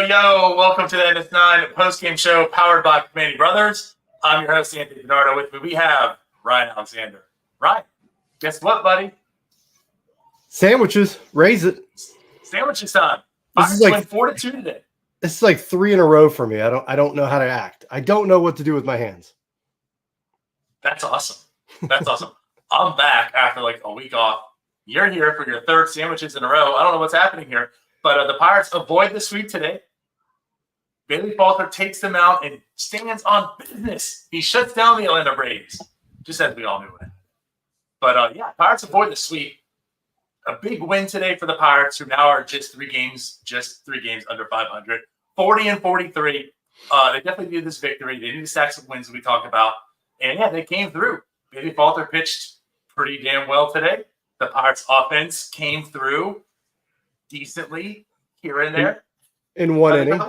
Yo, welcome to the NS9 Postgame Show powered by Primanti Brothers. I'm your host, Anthony DiNardo. With me, we have Ryan Alexander. Ryan, guess what, buddy? Sandwiches. Raise it. Sandwiches time. This is like 4-2 today. This is like 3 in a row for me. I don't know how to act. I don't know what to do with my hands. That's awesome. That's awesome. I'm back after like a week off. You're here for your third sandwiches in a row. I don't know what's happening here. But the Pirates avoid the sweep today. Bailey Falter takes them out and stands on business. He shuts down the Atlanta Braves, just as we all knew it. But, Pirates avoid the sweep. A big win today for the Pirates, who now are just three games under 500. 40-43. They definitely needed this victory. They needed to stack some wins, as we talked about. And, they came through. Bailey Falter pitched pretty damn well today. The Pirates' offense came through decently here and there in one inning.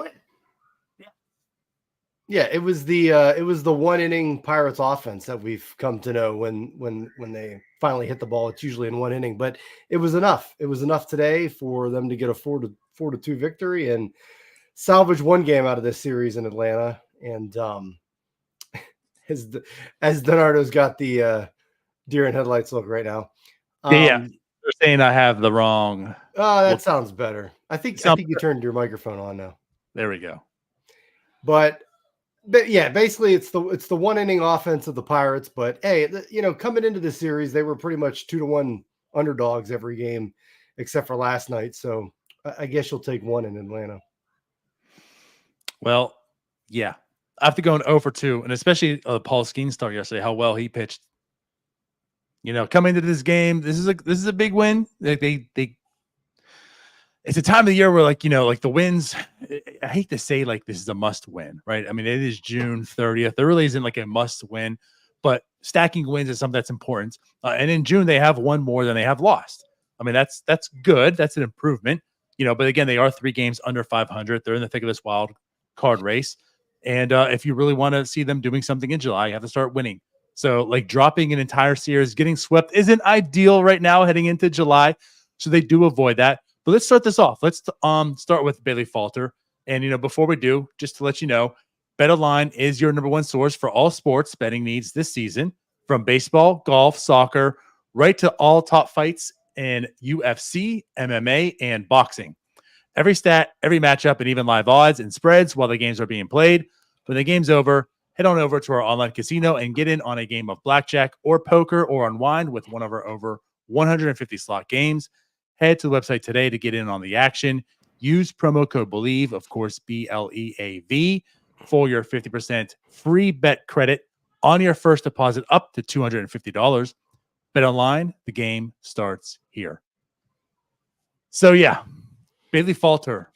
Yeah, it was the 1 inning Pirates offense that we've come to know when they finally hit the ball. It's usually in 1 inning, but it was enough. It was enough today for them to get a 4-2 victory and salvage one game out of this series in Atlanta. And as DiNardo's got the deer in headlights look right now. They're saying I have the wrong. Oh, that sounds better. I think you turned your microphone on now. There we go. But yeah, basically it's the 1 inning offense of the Pirates. But hey, coming into the series, they were pretty much 2-1 underdogs every game, except for last night. So I guess you'll take one in Atlanta. Well, yeah, after going 0-2, and especially Paul Skeens start yesterday, how well he pitched. Coming into this game, this is a big win. It's a time of the year where the wins. I hate to say this is a must win, right? I mean, it is June 30th. There really isn't a must win, but stacking wins is something that's important. And in June, they have won more than they have lost. I mean, that's good. That's an improvement, But again, they are 3 games under 500. They're in the thick of this wild card race, and if you really want to see them doing something in July, you have to start winning. So dropping an entire series, getting swept isn't ideal right now heading into July. So they do avoid that. But let's start this off. Let's start with Bailey Falter. And, before we do, just to let you know, BetOnline is your #1 source for all sports betting needs this season, from baseball, golf, soccer, right to all top fights in UFC, MMA, and boxing. Every stat, every matchup, and even live odds and spreads while the games are being played. When the game's over, head on over to our online casino and get in on a game of blackjack or poker or unwind with one of our over 150 slot games. Head to the website today to get in on the action. Use promo code BELIEVE, of course, BLEAV, for your 50% free bet credit on your first deposit up to $250. Bet online, the game starts here. So, Bailey Falter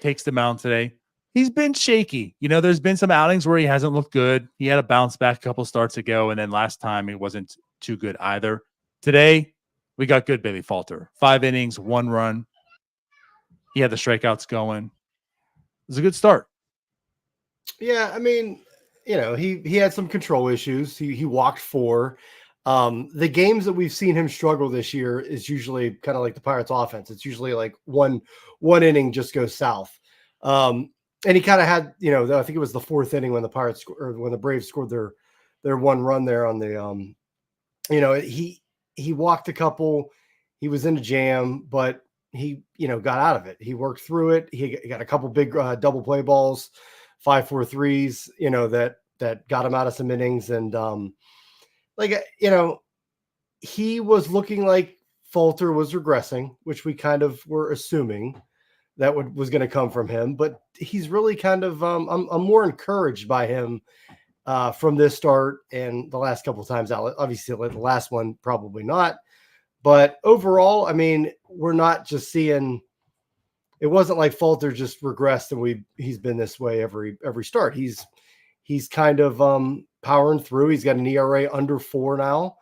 takes the mound today. He's been shaky. There's been some outings where he hasn't looked good. He had a bounce back a couple starts ago, and then last time it wasn't too good either. Today, we got good Bailey Falter. 5 innings, 1 run. He had the strikeouts going. It was a good start. Yeah, I mean, he had some control issues. He walked 4. The games that we've seen him struggle this year is usually kind of like the Pirates offense. It's usually like one inning just goes south. And he kind of had, I think it was the 4th inning when when the Braves scored their 1 run there on the, he walked a couple, he was in a jam, but he, got out of it. He worked through it. He got a couple big double play balls, 5-4-3s, that got him out of some innings. And he was looking like Falter was regressing, which we kind of were assuming that was going to come from him, but he's really kind of, I'm more encouraged by him from this start and the last couple of times out. Obviously the last one, probably not, but overall, I mean, we're not just seeing it wasn't like Falter just regressed and he's been this way every start. He's kind of powering through. He's got an ERA under 4 now.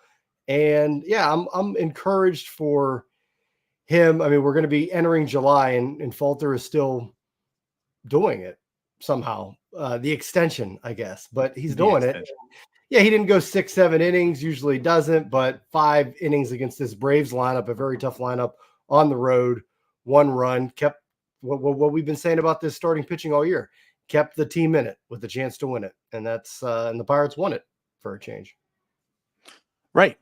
And yeah, I'm encouraged for him. I mean, we're going to be entering July and Falter is still doing it somehow. The extension, I guess, but he's doing it. Yeah, he didn't go 6-7 innings, usually doesn't, but 5 innings against this Braves lineup, a very tough lineup on the road, 1 run, kept what we've been saying about this starting pitching all year, kept the team in it with a chance to win it. And that's and the Pirates won it for a change. Right.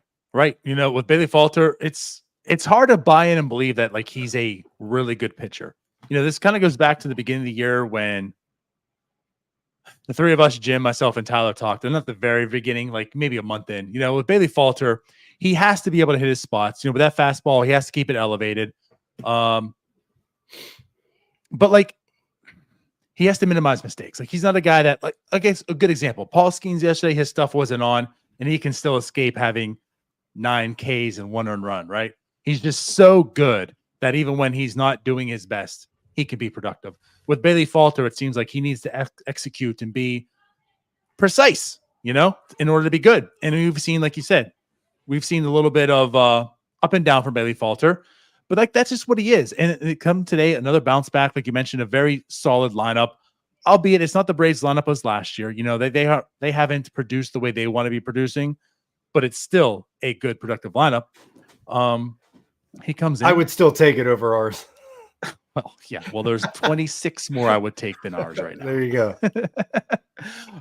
You know, with Bailey Falter, it's hard to buy in and believe that like he's a really good pitcher. You know, this kind of goes back to the beginning of the year when the three of us, Jim, myself, and Tyler talked, and at the very beginning, like maybe a month in, you know, with Bailey Falter, he has to be able to hit his spots. You know, with that fastball, he has to keep it elevated. But like, he has to minimize mistakes. Like, he's not a guy that, like, I guess a good example, Paul Skeens yesterday, his stuff wasn't on, and he can still escape having 9 Ks and 1 earned run, right? He's just so good that even when he's not doing his best, he can be productive. With Bailey Falter, it seems like he needs to execute and be precise, you know, in order to be good. And we've seen, like you said, we've seen a little bit of up and down from Bailey Falter, but like that's just what he is. And it come today, another bounce back, like you mentioned, a very solid lineup. Albeit it's not the Braves lineup as last year. You know, they haven't produced the way they want to be producing, but it's still a good productive lineup. He comes in. I would still take it over ours. Well, yeah. Well, there's 26 more I would take than ours right now. There you go.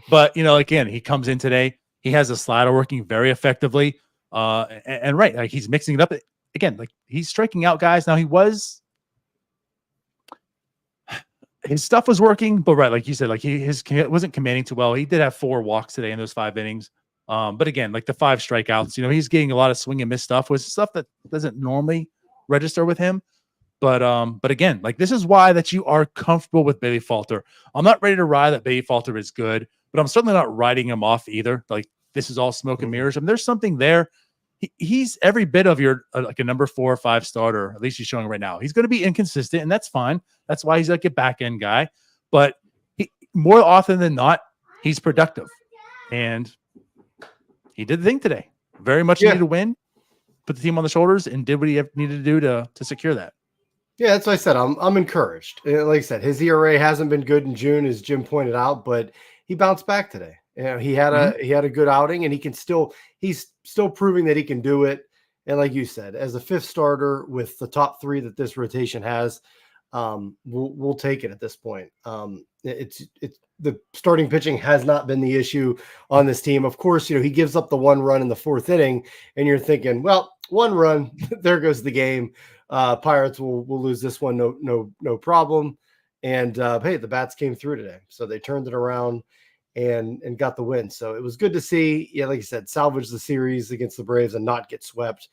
But, you know, again, he comes in today. He has a slider working very effectively. And right, like he's mixing it up. Again, like he's striking out guys. Now his stuff was working, but right, like you said, like he wasn't commanding too well. He did have 4 walks today in those 5 innings. But again, like the 5 strikeouts, you know, he's getting a lot of swing and miss stuff, with stuff that doesn't normally register with him. But again, like this is why that you are comfortable with Bailey Falter. I'm not ready to ride that Bailey Falter is good, but I'm certainly not writing him off either. Like this is all smoke and mirrors. I mean, there's something there. He's every bit of your like a number 4 or 5 starter. At least he's showing right now. He's going to be inconsistent, and that's fine. That's why he's like a back end guy. But more often than not, he's productive, and he did the thing today. Very much needed to win, put the team on the shoulders, and did what he needed to do to secure that. Yeah, that's what I said. I'm encouraged. Like I said, his ERA hasn't been good in June, as Jim pointed out, but he bounced back today. You know, he had a good outing, and he's still proving that he can do it. And like you said, as a 5th starter with the top 3 that this rotation has, we'll take it at this point. It's the starting pitching has not been the issue on this team. Of course, you know, he gives up the 1 run in the 4th inning, and you're thinking, well, 1 run, there goes the game. Pirates will lose this one, no problem. And hey, the bats came through today, so they turned it around and got the win. So it was good to see. Yeah, like you said, salvage the series against the Braves and not get swept.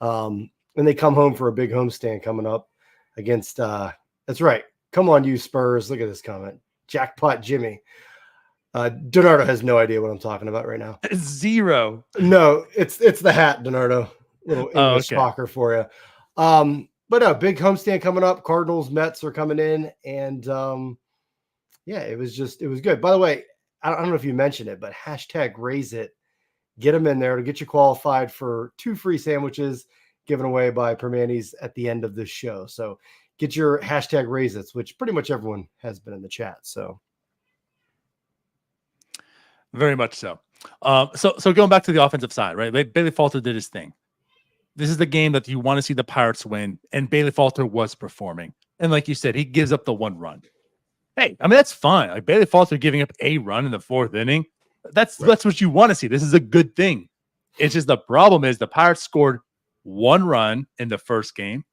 And they come home for a big homestand coming up against. That's right. Come on, you Spurs! Look at this comment. Jackpot Jimmy. DiNardo has no idea what I'm talking about right now. 0. No, it's the hat, DiNardo. Little English soccer for you. But no, big homestand coming up. Cardinals, Mets are coming in, and yeah, it was good. By the way, I don't know if you mentioned it, but hashtag raise it. Get them in there to get you qualified for 2 free sandwiches given away by Primanti's at the end of this show. So get your hashtag raise it, which pretty much everyone has been in the chat. So very much so. So going back to the offensive side, right? Bailey Falter did his thing. This is the game that you want to see the Pirates win, and Bailey Falter was performing. And like you said, he gives up the 1 run. Hey, I mean, that's fine. Like Bailey Falter giving up a run in the 4th inning, that's what you want to see. This is a good thing. It's just the problem is the Pirates scored 1 run in the first game,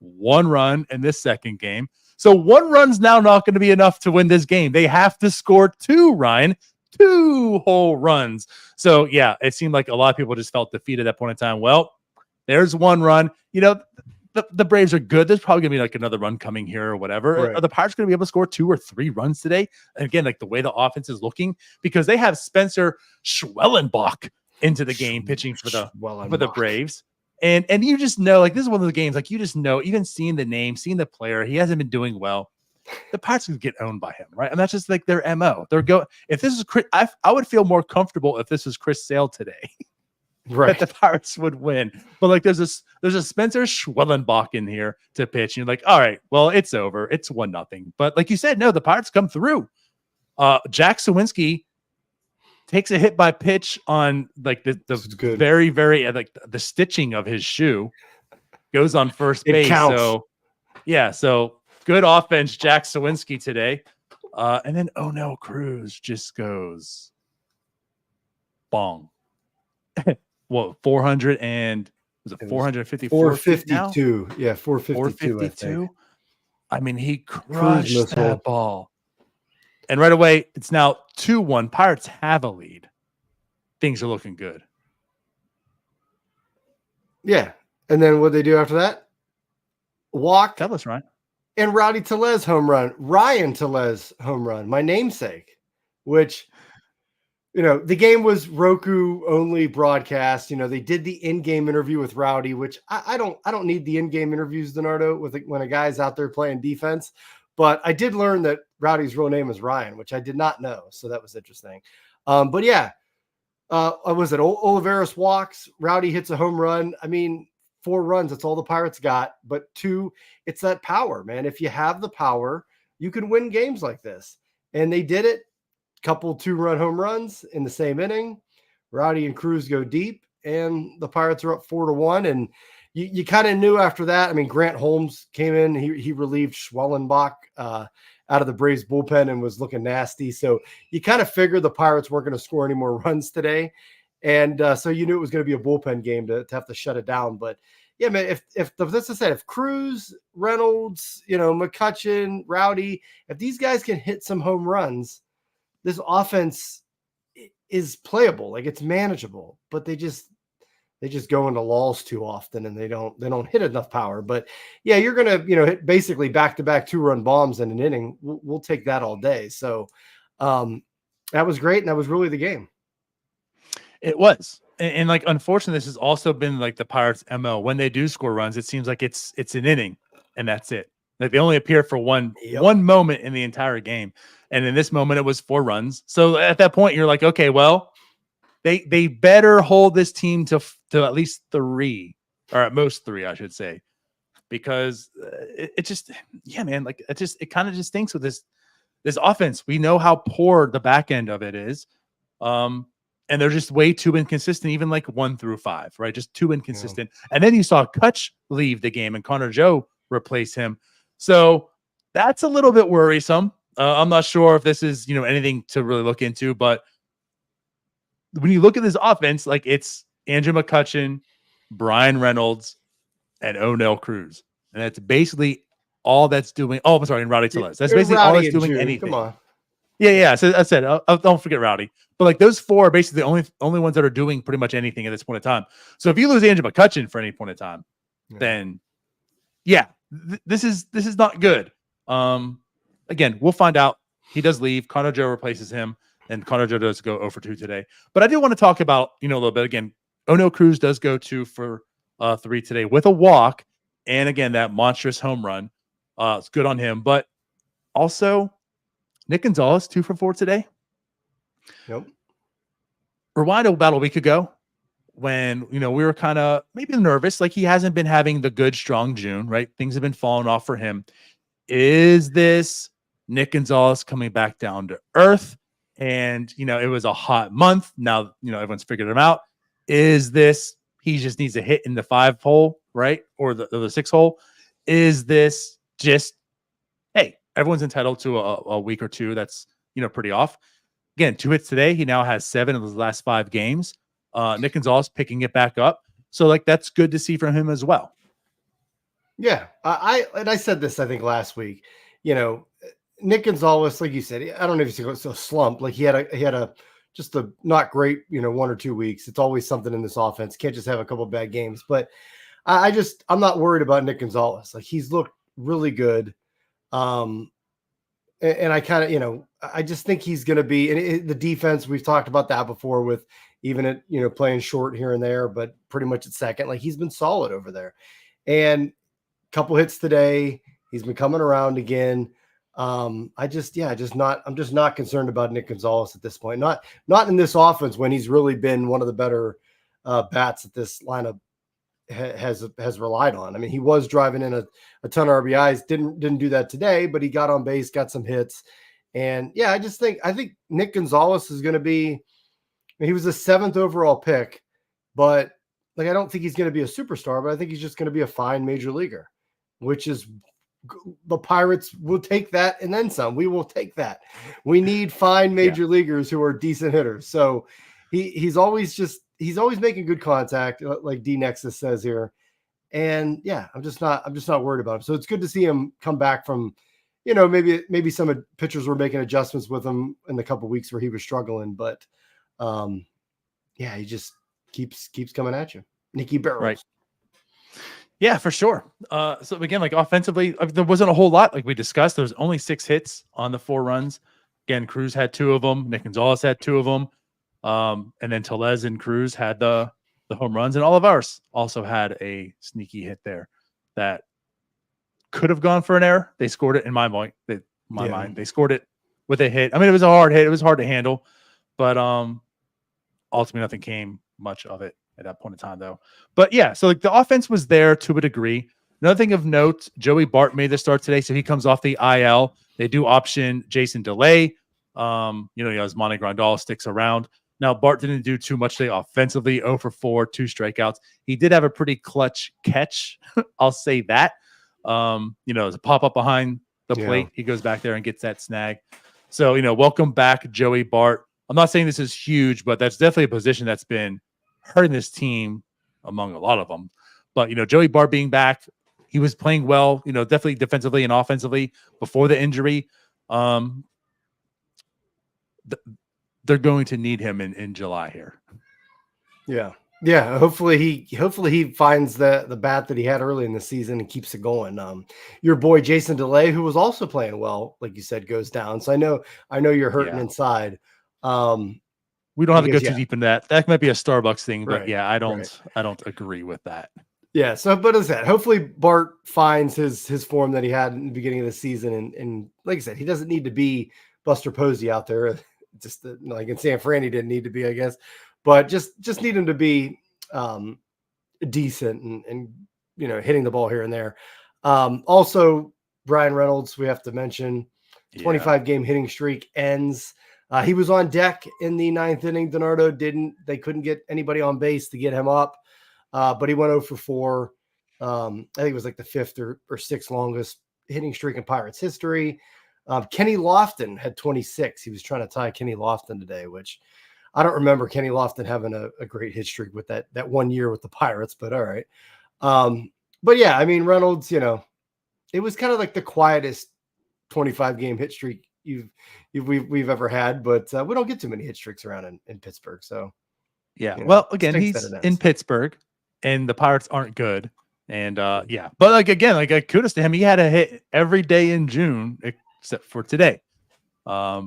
1 run in this second game. So 1 run's now not going to be enough to win this game. They have to score 2, Ryan. 2 whole runs. So yeah, it seemed like a lot of people just felt defeated at that point in time. Well, there's 1 run. You know, the Braves are good. There's probably going to be like another run coming here or whatever. Right. Are the Pirates going to be able to score 2 or 3 runs today? And again, like the way the offense is looking, because they have Spencer Schwellenbach into the game pitching for the Braves. And you just know, like, this is one of the games, like, you just know, even seeing the name, seeing the player, he hasn't been doing well. The Pirates would get owned by him, right? And that's just like their MO. If this is Chris, I would feel more comfortable if this was Chris Sale today, Right. that the Pirates would win. But like, there's a Spencer Schwellenbach in here to pitch. And you're like, all right, well, it's over. It's 1-0. But like you said, no, the Pirates come through. Jack Sawinski takes a hit by pitch on like the very, very like the stitching of his shoe, goes on first base. Counts. So yeah, so good offense, Jack Sawinski today. And then Oneil Cruz just goes bong. Well, 400 and was it 454? 452. Yeah, 452. I mean, he crushed that ball. And right away, it's now 2-1. Pirates have a lead. Things are looking good. Yeah. And then what they do after that? Walk. Tell us, Ryan. And Rowdy Tellez home run. Ryan Tellez home run. My namesake, which, the game was Roku only broadcast. They did the in-game interview with Rowdy, which I don't need the in-game interviews, DiNardo, when a guy's out there playing defense. But I did learn that Rowdy's real name is Ryan, which I did not know. So that was interesting. But yeah, was it Olivares walks? Rowdy hits a home run. I mean, 4 runs, that's all the Pirates got. But 2, it's that power, man. If you have the power, you can win games like this. And they did it. Couple 2-run home runs in the same inning. Rowdy and Cruz go deep, and the Pirates are up 4-1. And you kind of knew after that. I mean, Grant Holmes came in. He relieved Schwellenbach out of the Braves bullpen and was looking nasty. So you kind of figured the Pirates weren't going to score any more runs today. And so you knew it was going to be a bullpen game to have to shut it down. But yeah, man, if Cruz, Reynolds, McCutchen, Rowdy, if these guys can hit some home runs, this offense is playable. Like, it's manageable, but they just go into lulls too often, and they don't hit enough power. But yeah, you're going to, hit basically back-to-back 2-run bombs in an inning. We'll take that all day. So that was great. And that was really the game. It was. And like, unfortunately, this has also been like the Pirates' MO. When they do score runs, it seems like it's an inning and that's it. Like, they only appear for one moment in the entire game. And in this moment, it was 4 runs. So at that point, you're like, okay, well, they better hold this team to at least 3, or at most 3, I should say, because it just, yeah, man, like, it kind of just stinks with this offense. We know how poor the back end of it is. And they're just way too inconsistent, even like 1 through 5, right? Just too inconsistent. Yeah. And then you saw Kutch leave the game and Connor Joe replace him. So that's a little bit worrisome. I'm not sure if this is, anything to really look into, but when you look at this offense, like, it's Andrew McCutchen, Brian Reynolds, and Oneil Cruz. And that's basically all that's doing. Oh, I'm sorry, and Rowdy Tellez. That's basically all that's doing anything. Come on. Yeah. So I said, don't forget Rowdy. But like, those 4 are basically the only ones that are doing pretty much anything at this point in time. So if you lose Andrew McCutchen for any point in time, then yeah, this is not good. Again, we'll find out. He does leave. Connor Joe replaces him, and Connor Joe does go 0-for-2 today. But I do want to talk about, a little bit. Again, Oneil Cruz does go 2 for 3 today with a walk, and again, that monstrous home run. It's good on him. But also, Nick Gonzalez 2 for 4 today. Yep. Rewind about a week ago when, we were kind of maybe nervous. Like, he hasn't been having the good, strong June, right? Things have been falling off for him. Is this Nick Gonzalez coming back down to earth? And, it was a hot month. Now, everyone's figured him out. Is this, he just needs a hit in the 5 hole, right? Or the 6 hole? Is this just, hey, everyone's entitled to a week or 2 that's, pretty off. Again, 2 hits today. He now has 7 of his last 5 games. Nick Gonzalez picking it back up. So, like, that's good to see from him as well. Yeah. I said this, I think, last week. Nick Gonzalez, like you said, I don't know if it's a slump. Like, he had a just a not great, 1 or 2 weeks. It's always something in this offense. Can't just have a couple of bad games. But I'm not worried about Nick Gonzalez. Like, he's looked really good. And I kind of, I just think he's going to be, and the defense, we've talked about that before with even at, playing short here and there, but pretty much at second. Like, he's been solid over there. And a couple hits today. He's been coming around again. I'm just not concerned about Nick Gonzalez at this point. Not in this offense when he's really been one of the better bats that this lineup has relied on. I mean, he was driving in a ton of RBIs. Didn't do that today, but he got on base, got some hits. And yeah, I think Nick Gonzalez is going to be, he was a 7th overall pick, but like, I don't think he's going to be a superstar, but I think he's just going to be a fine major leaguer, which is, the Pirates will take that and then some. We will take that. We need fine major leaguers who are decent hitters. So he's always making good contact, like D Nexus says here. And yeah, I'm just not worried about him. So it's good to see him come back from, maybe some pitchers were making adjustments with him in the couple weeks where he was struggling, but yeah, he just keeps coming at you. Nicky Barrows. Right. Yeah, for sure. So again, like offensively, there wasn't a whole lot like we discussed. There was only 6 hits on the 4 runs. Again, Cruz had 2 of them. Nick Gonzalez had 2 of them. And then Tellez and Cruz had the home runs, and all of ours also had a sneaky hit there that could have gone for an error. They scored it in my mind. They scored it with a hit. I mean, it was a hard hit. It was hard to handle, but ultimately nothing came much of it at that point in time, though. But yeah, so like the offense was there to a degree. Another thing of note, Joey Bart made the start today, so he comes off the IL. They do option Jason Delay. As Monty Grandal sticks around. Now, Bart didn't do too much today offensively, 0 for 4, 2 strikeouts. He did have a pretty clutch catch. I'll say that. As a pop-up behind the plate, he goes back there and gets that snag. So, welcome back, Joey Bart. I'm not saying this is huge, but that's definitely a position that's been hurting this team among a lot of them. But, Joey Bart being back, he was playing well, definitely defensively and offensively before the injury. They're going to need him in July here. Yeah. Hopefully he finds the bat that he had early in the season and keeps it going. Your boy Jason Delay, who was also playing well, like you said, goes down. So I know you're hurting inside. We don't have to go too deep in that. That might be a Starbucks thing, but right, I don't agree with that. Yeah. So, but as I said, hopefully Bart finds his form that he had in the beginning of the season, and like I said, he doesn't need to be Buster Posey out there. Just like in San Fran, he didn't need to be, I guess, but just need him to be decent and hitting the ball here and there. Also, Brian Reynolds, we have to mention, 25 game hitting streak ends. He was on deck in the 9th inning. DiNardo they couldn't get anybody on base to get him up, but he went 0 for 4. I think it was like the 5th or 6th longest hitting streak in Pirates history. Kenny Lofton had 26. He was trying to tie Kenny Lofton today, which I don't remember Kenny Lofton having a great hit streak with that 1 year with the Pirates, but all right. But yeah, I mean, Reynolds, it was kind of like the quietest 25 game hit streak we've ever had, but we don't get too many hit streaks around in Pittsburgh. So yeah, well, again, he's in Pittsburgh and the Pirates aren't good. And but like kudos to him. He had a hit every day in June except for today. There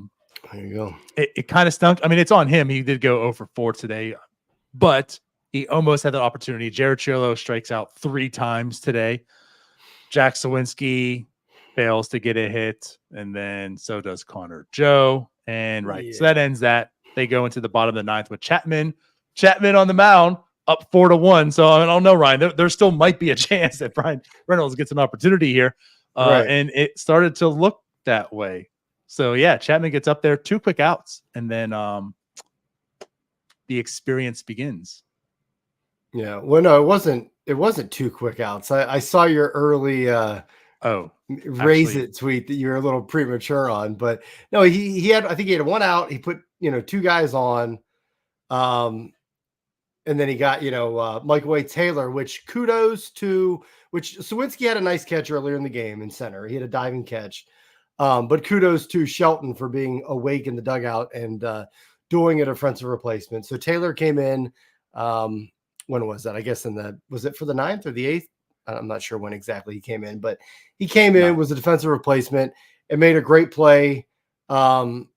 you go. It kind of stunk. I mean, it's on him. He did go 0 for 4 today, but he almost had that opportunity. Jared Chiolo strikes out 3 times today. Jack Sawinski fails to get a hit, and then so does Connor Joe. And so that ends that. They go into the bottom of the 9th with Chapman. Chapman on the mound, up 4-1. So I don't know, Ryan. There still might be a chance that Brian Reynolds gets an opportunity here. And it started to look that way. So yeah, Chapman gets up there, 2 quick outs, and then the experience begins. Yeah. Well, no, it wasn't 2 quick outs. I saw your early raise it tweet that you were a little premature on, but no, he had, I think he had 1 out. He put 2 guys on, and then he got Michael Wade Taylor, which kudos to Sawinski had a nice catch earlier in the game in center. He had a diving catch, but kudos to Shelton for being awake in the dugout and doing a defensive replacement. So Taylor came in. When was that? I guess was it for the 9th or the 8th? I'm not sure when exactly he came in, but he came in, was a defensive replacement, and made a great play, getting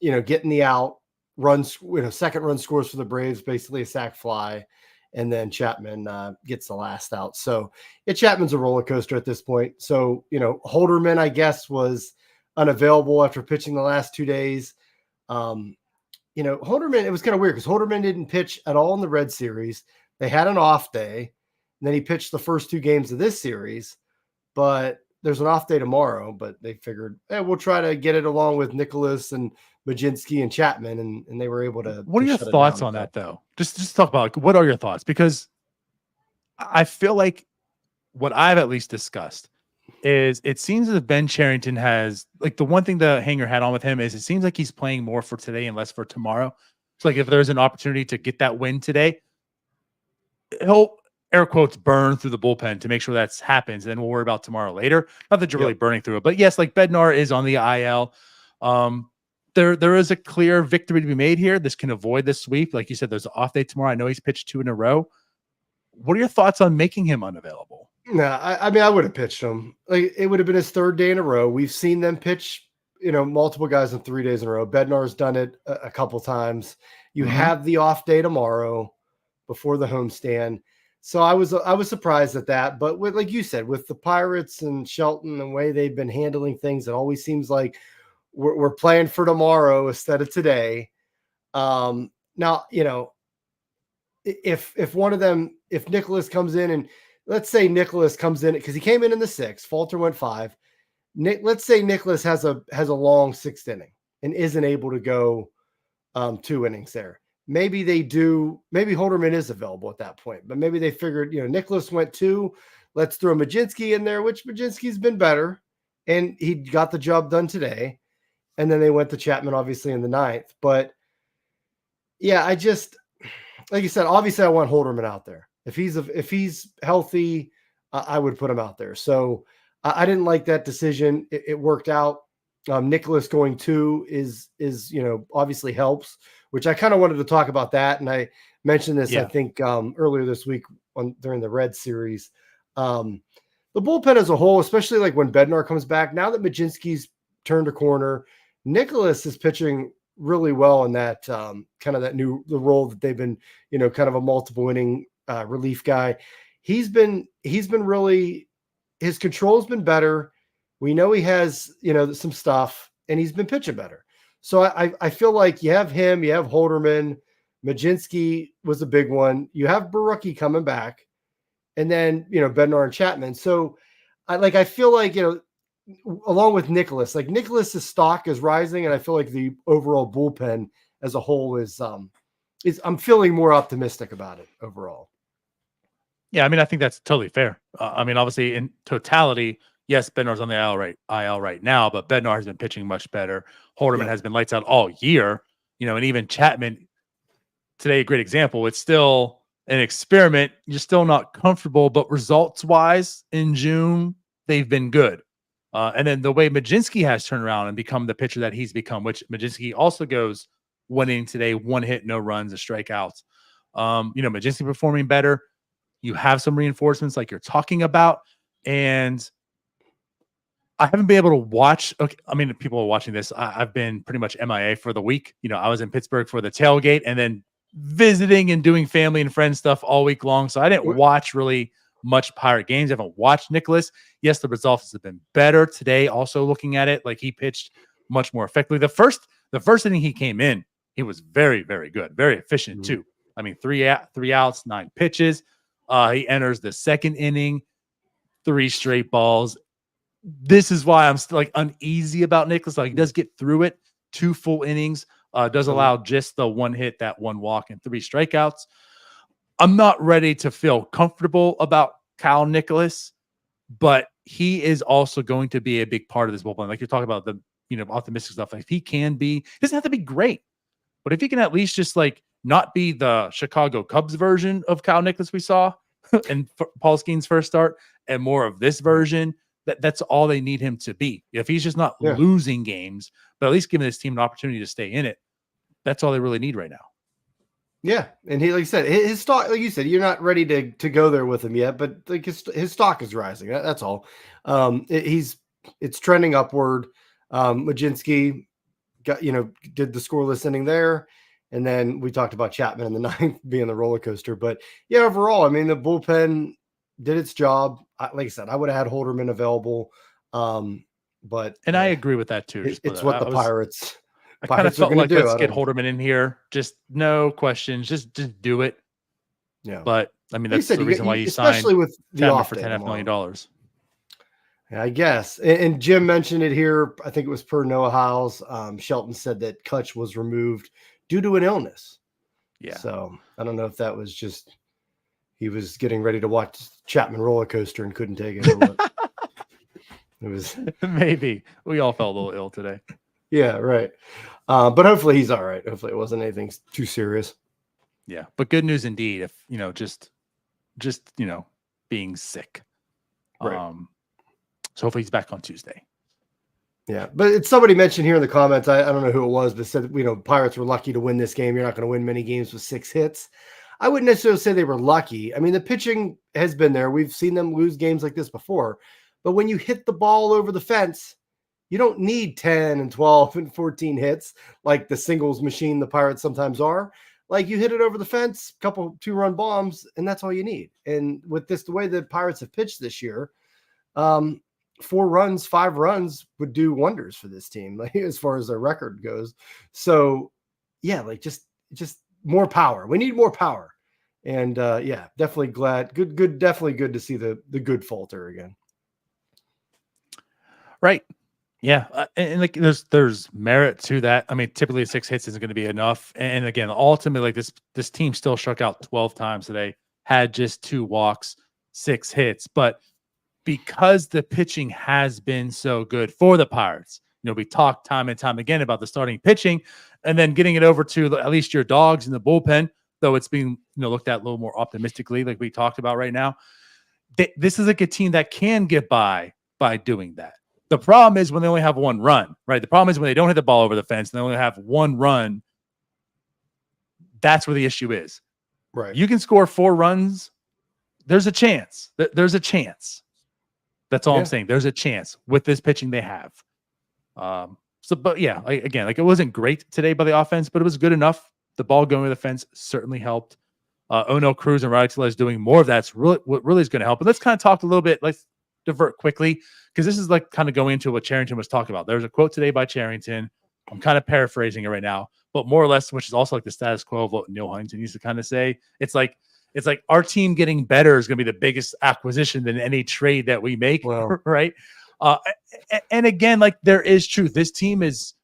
the out. runs, second run scores for the Braves, basically a sac fly, and then Chapman gets the last out. So Chapman's a roller coaster at this point. So, Holderman, I guess, was unavailable after pitching the last 2 days. Holderman, it was kind of weird because Holderman didn't pitch at all in the Red Series. They had an off day, and then he pitched the first 2 games of this series, but there's an off day tomorrow, but they figured, hey, we'll try to get it along with Nicholas and Majinski and Chapman, and they were able to. What are your thoughts on that, though? Just talk about, what are your thoughts? Because I feel like what I've at least discussed is it seems as if Ben Cherington has, like, the one thing to hang your hat on with him is it seems like he's playing more for today and less for tomorrow. It's like if there's an opportunity to get that win today, he'll, air quotes, burn through the bullpen to make sure that happens. And then we'll worry about tomorrow later. Not that you're really burning through it, but yes, like Bednar is on the IL. There is a clear victory to be made here. This can avoid the sweep. Like you said, there's an off day tomorrow. I know he's pitched 2 in a row. What are your thoughts on making him unavailable? No, I mean, I would have pitched him. Like, it would have been his 3rd day in a row. We've seen them pitch, multiple guys in 3 days in a row. Bednar's done it a couple times. You have the off day tomorrow before the homestand. So I was surprised at that. But like you said, with the Pirates and Shelton and the way they've been handling things, it always seems like we're playing for tomorrow instead of today. Now, if one of them, if Nicholas comes in, and let's say Nicholas comes in because he came in the 6th, Falter went 5. Let's say Nicholas has a long 6th inning and isn't able to go 2 innings there. Maybe they do. Maybe Holderman is available at that point, but maybe they figured, Nicholas went 2. Let's throw Majinski in there, which Majinski's been better, and he got the job done today. And then they went to Chapman, obviously, in the 9th. But yeah, I just, like you said, obviously I want Holderman out there. If he's healthy, I would put him out there. So I didn't like that decision. It worked out. Nicholas going 2 is obviously helps, which I kind of wanted to talk about that. And I mentioned this, I think, earlier this week during the Red Series. The bullpen as a whole, especially like when Bednar comes back, now that Majinski's turned a corner, Nicholas is pitching really well in that kind of the role that they've been, kind of a multiple inning relief guy. He's been really, his control's been better. We know he has, some stuff, and he's been pitching better. So I feel like you have him, you have Holderman, Majinski was a big one. You have Barucki coming back, and then, Bednar and Chapman. So I feel like, along with Nicholas, like Nicholas's stock is rising, and I feel like the overall bullpen as a whole is I'm feeling more optimistic about it overall. Yeah, I mean, I think that's totally fair. I mean, obviously, in totality, yes, Bednar's on the IL right now, but Bednar has been pitching much better. Holderman has been lights out all year, and even Chapman today, a great example. It's still an experiment. You're still not comfortable, but results-wise in June, they've been good. And then the way Majinski has turned around and become the pitcher that he's become, which Majinski also goes 1 inning today, 1 hit, no runs, a strikeout. Majinski performing better. You have some reinforcements like you're talking about. And I haven't been able to watch. Okay, I mean, people are watching this. I've been pretty much MIA for the week. I was in Pittsburgh for the tailgate and then visiting and doing family and friend stuff all week long. So I didn't watch really much Pirate games. I haven't watched Nicholas. Yes, the results have been better today. Also looking at it, like he pitched much more effectively. The first inning he came in, he was very, very good, very efficient too. I mean, 3 outs, 9 pitches. He enters the 2nd inning, 3 straight balls. This is why I'm still uneasy about Nicholas. Like, he does get through it, 2 full innings, does allow just the 1 hit, that 1 walk, and 3 strikeouts. I'm not ready to feel comfortable about Kyle Nicholas, but he is also going to be a big part of this bullpen. Like you're talking about the optimistic stuff. Like, if he can be, he doesn't have to be great, but if he can at least just not be the Chicago Cubs version of Kyle Nicholas we saw in Paul Skeen's first start, and more of this version, that's all they need him to be. If he's just not losing games, but at least giving this team an opportunity to stay in it, that's all they really need right now. Yeah, and he, like you said, his stock, like you said, you're not ready to go there with him yet, but like his stock is rising. That's all. It's trending upward. Majinski did the scoreless inning there. And then we talked about Chapman in the ninth being the roller coaster. But yeah, overall, I mean, the bullpen did its job. Like I said, I would have had Holderman available. But I agree with that too. It's what the Pirates I kind of are felt going to like do. let's get Holderman in here. Just no questions. Just do it. Yeah. But I mean, Like that's the reason why you signed with the Chapman off for day $10.5 million. I guess. And Jim mentioned it here. I think it was per Noah Hiles. Shelton said that Kutch was removed due to an illness. Yeah. So I don't know if that was just he was getting ready to watch Chapman roller coaster and couldn't take it or what. It was maybe we all felt a little ill today. Yeah, right. But hopefully he's all right. Hopefully it wasn't anything too serious. Yeah, but good news indeed. If just being sick. Right. So hopefully he's back on Tuesday. Yeah, but it's somebody mentioned here in the comments. I don't know who it was, but said Pirates were lucky to win this game. You're not going to win many games with 6 hits. I wouldn't necessarily say they were lucky. I mean, the pitching has been there. We've seen them lose games like this before. But when you hit the ball over the fence, you don't need 10 and 12 and 14 hits like the singles machine the Pirates sometimes are. Like you hit it over the fence, couple 2-run bombs, and that's all you need. And with this, the way the Pirates have pitched this year, 4 runs, 5 runs would do wonders for this team, like as far as their record goes. So yeah, like just more power. We need more power. And yeah, definitely glad. Good, definitely good to see the good Falter again. Right. Yeah. And like there's merit to that. I mean, typically 6 hits isn't going to be enough. And again, ultimately, like this team still struck out 12 times today, had just 2 walks, 6 hits. But because the pitching has been so good for the Pirates, we talked time and time again about the starting pitching and then getting it over to at least your dogs in the bullpen, though it's being looked at a little more optimistically, like we talked about right now. This is like a team that can get by doing that. The problem is when they only have 1 run, right? The problem is when they don't hit the ball over the fence and they only have 1 run. That's where the issue is. Right. You can score 4 runs. There's a chance. There's a chance. That's all I'm saying. There's a chance with this pitching they have. But yeah, again, it wasn't great today by the offense, but it was good enough. The ball going over the fence certainly helped. Oneil Cruz and Rowdy Tellez doing more of that's really what really is going to help. And let's kind of talk a little bit. Let's divert quickly because this is like kind of going into what Charrington was talking about. There's a quote today by Charrington. I'm kind of paraphrasing it right now, but more or less, which is also like the status quo of what Neil Huntington used to kind of say. It's like our team getting better is going to be the biggest acquisition than any trade that we make, right? And again, like there is truth. This team is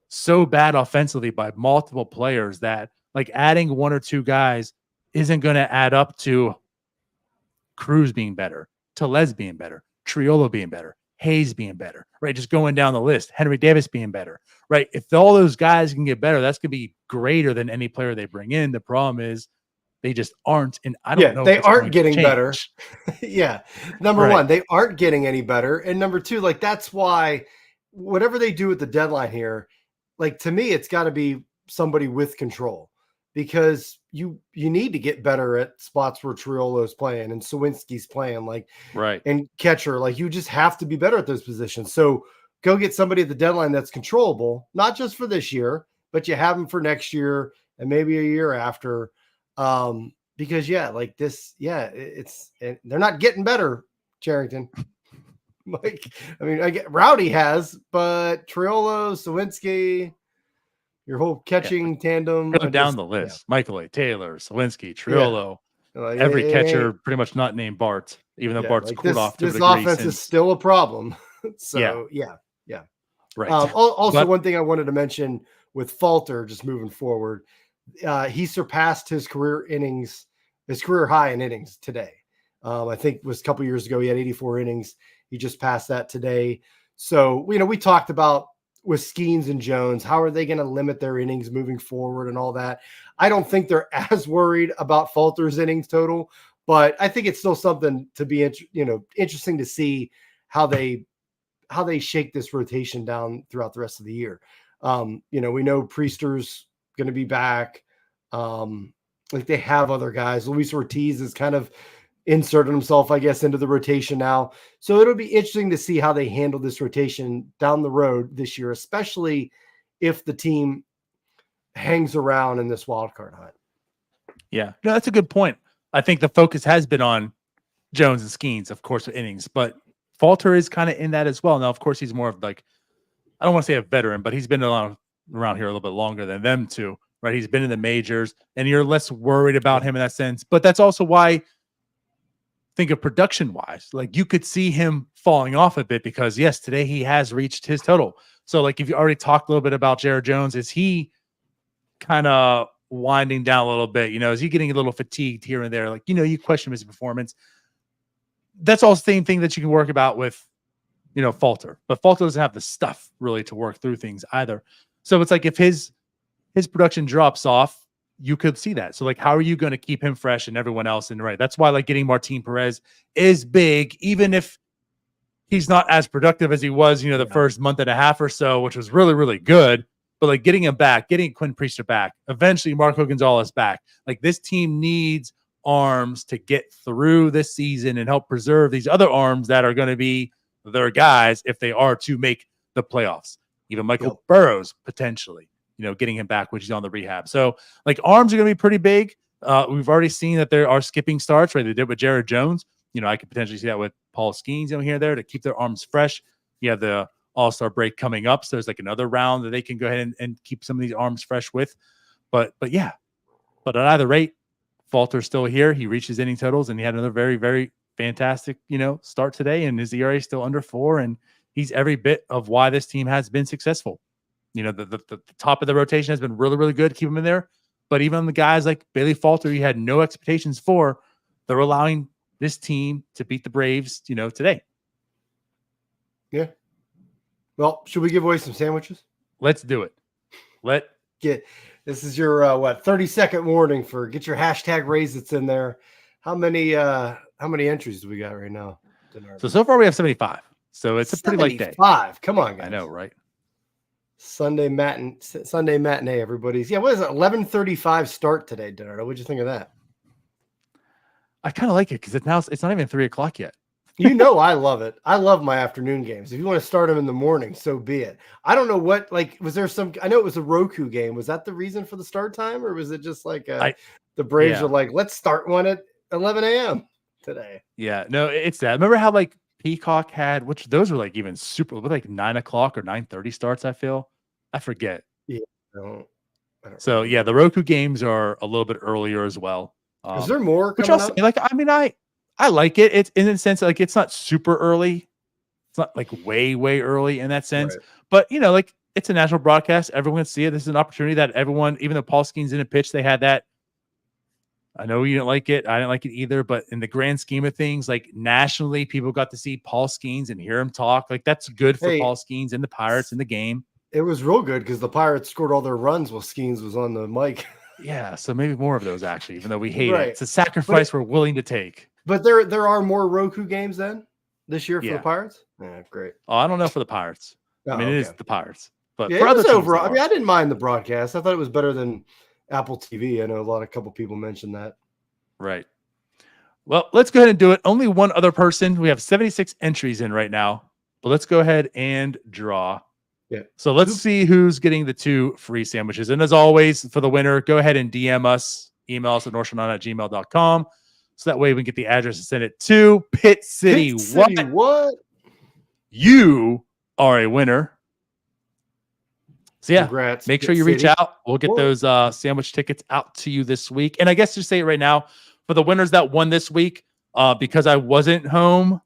so bad offensively by multiple players that like adding 1 or 2 guys isn't going to add up to Cruz being better, Tellez being better, Triolo being better, Hayes being better, right? Just going down the list, Henry Davis being better, right? If all those guys can get better, that's going to be greater than any player they bring in. The problem is they just aren't. And I don't know. They aren't getting better. Yeah. Number 1, they aren't getting any better. And number 2, like that's why whatever they do at the deadline here, like to me, it's got to be somebody with control because you need to get better at spots where Triolo's playing and Sawinski's playing, like and catcher. Like you just have to be better at those positions. So go get somebody at the deadline that's controllable, not just for this year, but you have them for next year and maybe a year after. Because like this, they're not getting better, Charrington. Like, I mean, I get Rowdy has, but Triolo, Sawinski, your whole catching tandem. Go down the list. Michael A. Taylor, Sawinski, Triolo, every catcher pretty much not named Bart, even though Bart's cooled off to a degree. This offense is still a problem. So yeah. Right. Also, one thing I wanted to mention with Falter, just moving forward, he surpassed his career high in innings today. I think it was a couple years ago. He had 84 innings. He just passed that today. So, we talked about with Skeens and Jones, how are they going to limit their innings moving forward and all that? I don't think they're as worried about Falter's innings total, but I think it's still something to be, interesting to see how they shake this rotation down throughout the rest of the year. We know Priester's going to be back. Like they have other guys. Luis Ortiz is kind of inserted himself, I guess, into the rotation now. So it'll be interesting to see how they handle this rotation down the road this year, especially if the team hangs around in this wild card hunt. Yeah, no, that's a good point. I think the focus has been on Jones and Skeens, of course, with innings, but Falter is kind of in that as well. Now, of course, he's more of like, I don't want to say a veteran, but he's been around here a little bit longer than them two, right? He's been in the majors, and you're less worried about him in that sense. But that's also why, think of production-wise, like you could see him falling off a bit because, yes, today he has reached his total. So, like, if you already talked a little bit about Jared Jones, is he kind of winding down a little bit? You know, is he getting a little fatigued here and there? Like, you know, you question his performance. That's all the same thing that you can work about with, you know, Falter. But Falter doesn't have the stuff really to work through things either. So it's like if his production drops off, you could see that. So like, how are you going to keep him fresh and everyone else in the right? That's why like getting Martin Perez is big, even if he's not as productive as he was, you know, the first month and a half or so, which was really, really good. But like getting him back, getting Quinn Priester back, eventually Marco Gonzalez back. Like this team needs arms to get through this season and help preserve these other arms that are going to be their guys if they are to make the playoffs. Even Michael Burrows potentially, you know, getting him back, which is on the rehab. So like arms are going to be pretty big. We've already seen that there are skipping starts, right? They did with Jared Jones. You know, I could potentially see that with Paul Skeens, you know, here and there to keep their arms fresh. You have the All-Star break coming up. So there's like another round that they can go ahead and keep some of these arms fresh with. But yeah, but at either rate, Falter's still here. He reached his inning totals and he had another very, very fantastic, you know, start today. And his ERA is still under 4. And he's every bit of why this team has been successful. You know, the top of the rotation has been really, really good. Keep him in there. But even the guys like Bailey Falter, you had no expectations for, they're allowing this team to beat the Braves, you know, today. Yeah. Well, should we give away some sandwiches? Let's do it. This is your 30-second warning for get your hashtag raise that's in there. How many entries do we got right now? So far we have 75. So it's a pretty light day. 5. Come on, guys. I know, right? Sunday matinee, everybody's. Yeah, what is it? 11:35 start today, DiNardo. What'd you think of that? I kind of like it because it's not even 3 o'clock yet. You know, I love it. I love my afternoon games. If you want to start them in the morning, so be it. I don't know what, like, was there some, I know it was a Roku game. Was that the reason for the start time? Or was it just like the Braves are like, let's start one at 11 a.m. today? Yeah, no, it's that. Remember how like Peacock had, which those were like even super, like 9 o'clock or 9:30 starts, I forget. Yeah. I don't so remember. Yeah, the Roku games are a little bit earlier as well. Is there more? Which I'll say, like, I mean, I like it. It's in the sense like it's not super early. It's not like way, way early in that sense. Right. But you know, like it's a national broadcast. Everyone can see it. This is an opportunity that everyone, even though Paul Skeens didn't pitch, they had that. I know you didn't like it. I didn't like it either. But in the grand scheme of things, like nationally, people got to see Paul Skeens and hear him talk. Like that's good for Paul Skeens and the Pirates in the game. It was real good because the Pirates scored all their runs while Skeens was on the mic. Yeah, so maybe more of those actually, even though we hate it. It's a sacrifice we're willing to take. But there are more Roku games then this year for the Pirates? Yeah, great. Oh, I don't know for the Pirates. I mean, it is the Pirates. But yeah, for it was overall. I mean, I didn't mind the broadcast. I thought it was better than Apple TV. I know a couple people mentioned that. Right. Well, let's go ahead and do it. Only one other person. We have 76 entries in right now. But let's go ahead and draw. Yeah. So let's see who's getting the 2 free sandwiches. And as always, for the winner, go ahead and DM us, email us at northshore9@gmail.com. So that way we can get the address and send it to Pitt City. What? You are a winner. So yeah, congrats. Make sure you reach out. We'll get those sandwich tickets out to you this week. And I guess just say it right now, for the winners that won this week, because I wasn't home,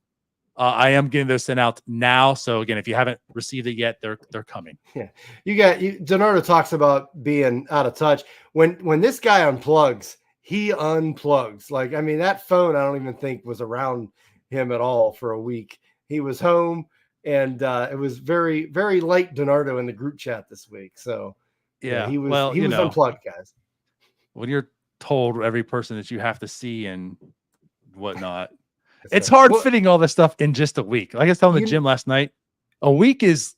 I am getting those sent out now. So again, if you haven't received it yet, they're coming. Yeah, DiNardo talks about being out of touch. When this guy unplugs, he unplugs. Like, I mean, that phone I don't even think was around him at all for a week. He was home, and it was very, very light DiNardo in the group chat this week. So yeah, he was unplugged, guys. When you're told every person that you have to see and whatnot. It's hard fitting all this stuff in just a week. Like I was telling the gym last night, a week it's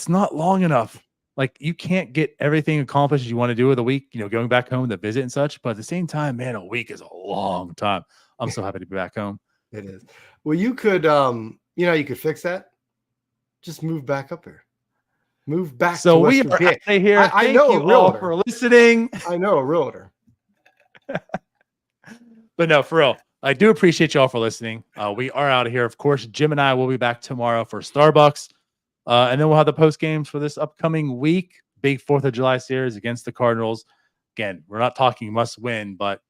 not long enough. Like you can't get everything accomplished you want to do with a week, you know, going back home to visit and such. But at the same time, man, a week is a long time. I'm so happy to be back home. It is. Well, you could, you could fix that. Just move back up here. Move back So to we Western are PA. out of here. I Thank know a you all realtor. for listening. I know a realtor. But no, for real, I do appreciate you all for listening. We are out of here. Of course, Jim and I will be back tomorrow for Starbucks. And then we'll have the post games for this upcoming week. Big 4th of July series against the Cardinals. Again, we're not talking must win, but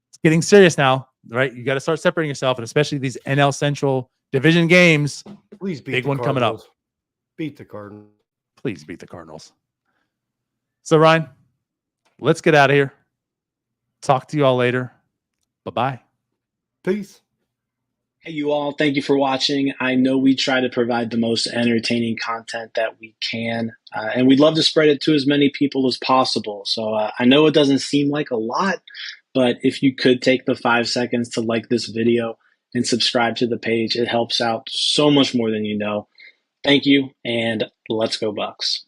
it's getting serious now, right? You got to start separating yourself, and especially these NL Central division games. Please beat Big the one coming up. Cardinals. Beat the Cardinals. Please beat the Cardinals. So, Ryan, let's get out of here. Talk to you all later. Bye-bye. Peace. Hey, you all. Thank you for watching. I know we try to provide the most entertaining content that we can, and we'd love to spread it to as many people as possible. So I know it doesn't seem like a lot, but if you could take the 5 seconds to like this video and subscribe to the page, it helps out so much more than you know. Thank you, and let's go Bucks.